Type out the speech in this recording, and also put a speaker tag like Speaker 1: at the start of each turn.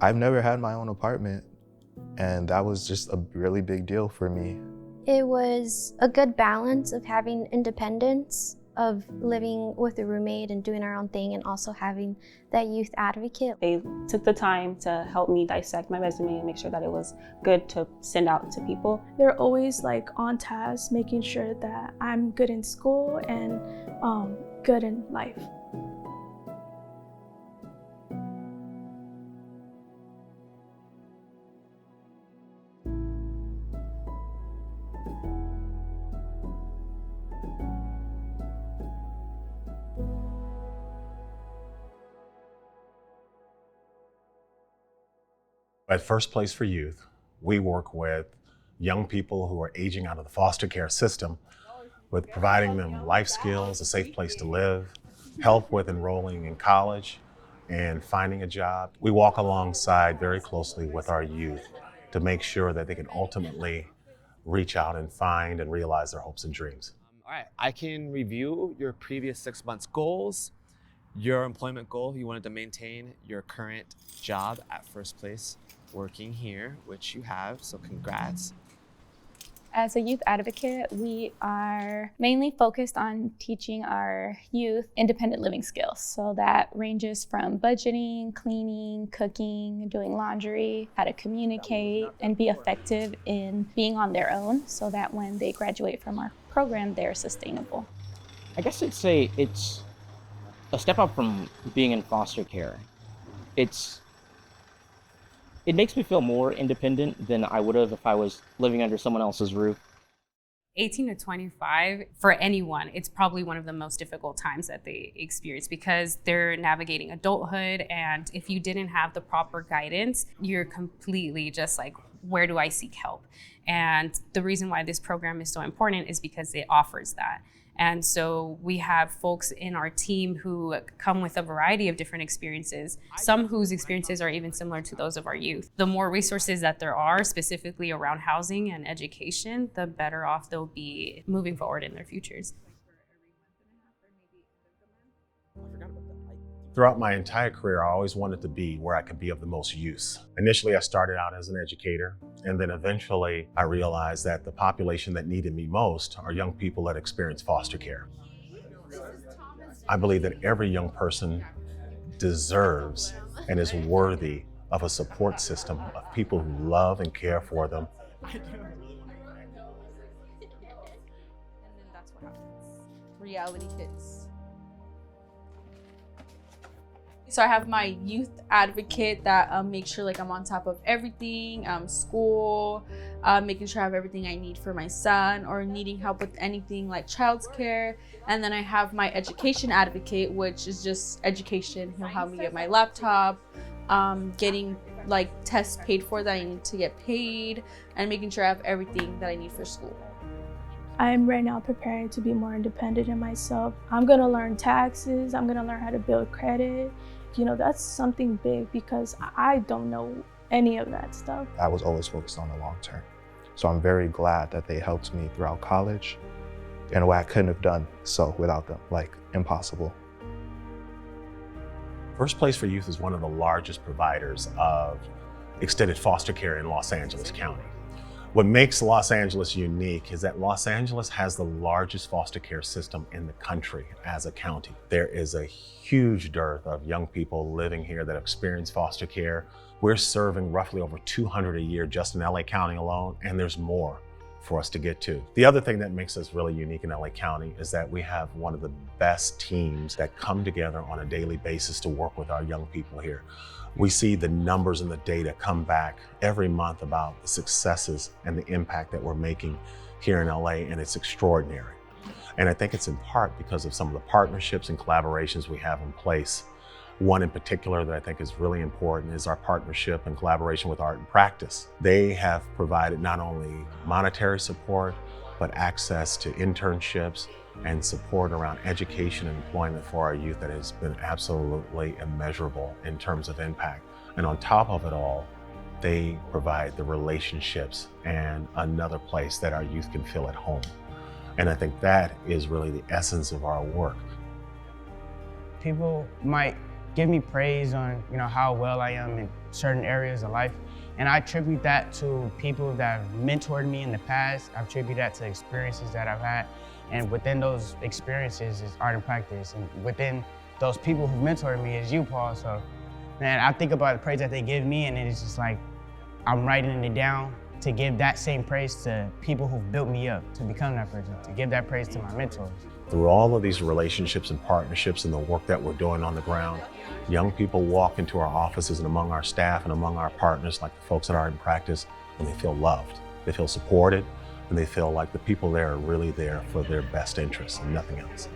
Speaker 1: I've never had my own apartment, and that was just a really big deal for me.
Speaker 2: It was a good balance of having independence, of living with a roommate and doing our own thing, and also having that youth advocate.
Speaker 3: They took the time to help me dissect my resume and make sure that it was good to send out to people.
Speaker 4: They're always like on task, making sure that I'm good in school and good in life.
Speaker 5: At First Place for Youth, we work with young people who are aging out of the foster care system with providing them life skills, a safe place to live, help with enrolling in college, and finding a job. We walk alongside very closely with our youth to make sure that they can ultimately reach out and find and realize their hopes and dreams.
Speaker 6: All right, I can review your previous 6 months goals, your employment goal. You wanted to maintain your current job at First Place working here, which you have, so congrats.
Speaker 7: As a youth advocate, we are mainly focused on teaching our youth independent living skills. So that ranges from budgeting, cleaning, cooking, doing laundry, how to communicate and be effective in being on their own so that when they graduate from our program, they're sustainable.
Speaker 8: I guess I'd say it's a step up from being in foster care. It makes me feel more independent than I would have if I was living under someone else's roof.
Speaker 9: 18 to 25, for anyone, it's probably one of the most difficult times that they experience because they're navigating adulthood, and if you didn't have the proper guidance, you're completely just like, where do I seek help? And the reason why this program is so important is because it offers that. And so we have folks in our team who come with a variety of different experiences, some whose experiences are even similar to those of our youth. The more resources that there are specifically around housing and education, the better off they'll be moving forward in their futures.
Speaker 5: Throughout my entire career, I always wanted to be where I could be of the most use. Initially, I started out as an educator, and then eventually I realized that the population that needed me most are young people that experience foster care. I believe that every young person deserves and is worthy of a support system of people who love and care for them.
Speaker 10: And then that's what happens. Reality hits. So I have my youth advocate that makes sure like I'm on top of everything, school, making sure I have everything I need for my son or needing help with anything like childcare. And then I have my education advocate, which is just education. He'll help me get my laptop, getting like tests paid for that I need to get paid, and making sure I have everything that I need for school.
Speaker 4: I'm right now preparing to be more independent in myself. I'm gonna learn taxes, I'm gonna learn how to build credit. You know, that's something big because I don't know any of that stuff.
Speaker 1: I was always focused on the long term. So I'm very glad that they helped me throughout college in a way I couldn't have done so without them, like impossible.
Speaker 5: First Place for Youth is one of the largest providers of extended foster care in Los Angeles County. What makes Los Angeles unique is that Los Angeles has the largest foster care system in the country as a county. There is a huge dearth of young people living here that experience foster care. We're serving roughly over 200 a year just in LA County alone, and there's more for us to get to. The other thing that makes us really unique in LA County is that we have one of the best teams that come together on a daily basis to work with our young people here. We see the numbers and the data come back every month about the successes and the impact that we're making here in LA, and it's extraordinary. And I think it's in part because of some of the partnerships and collaborations we have in place. One in particular that I think is really important is our partnership and collaboration with Art and Practice. They have provided not only monetary support, but access to internships and support around education and employment for our youth that has been absolutely immeasurable in terms of impact. And on top of it all, they provide the relationships and another place that our youth can feel at home. And I think that is really the essence of our work.
Speaker 11: People might give me praise on how well I am in certain areas of life. And I attribute that to people that have mentored me in the past. I attribute that to experiences that I've had. And within those experiences is art and practice. And within those people who mentored me is you, Paul. So, man, I think about the praise that they give me, and it's just like, I'm writing it down to give that same praise to people who've built me up to become that person, to give that praise to my mentors.
Speaker 5: Through all of these relationships and partnerships and the work that we're doing on the ground, young people walk into our offices and among our staff and among our partners, like the folks at Art and Practice, and they feel loved, they feel supported, and they feel like the people there are really there for their best interests and nothing else.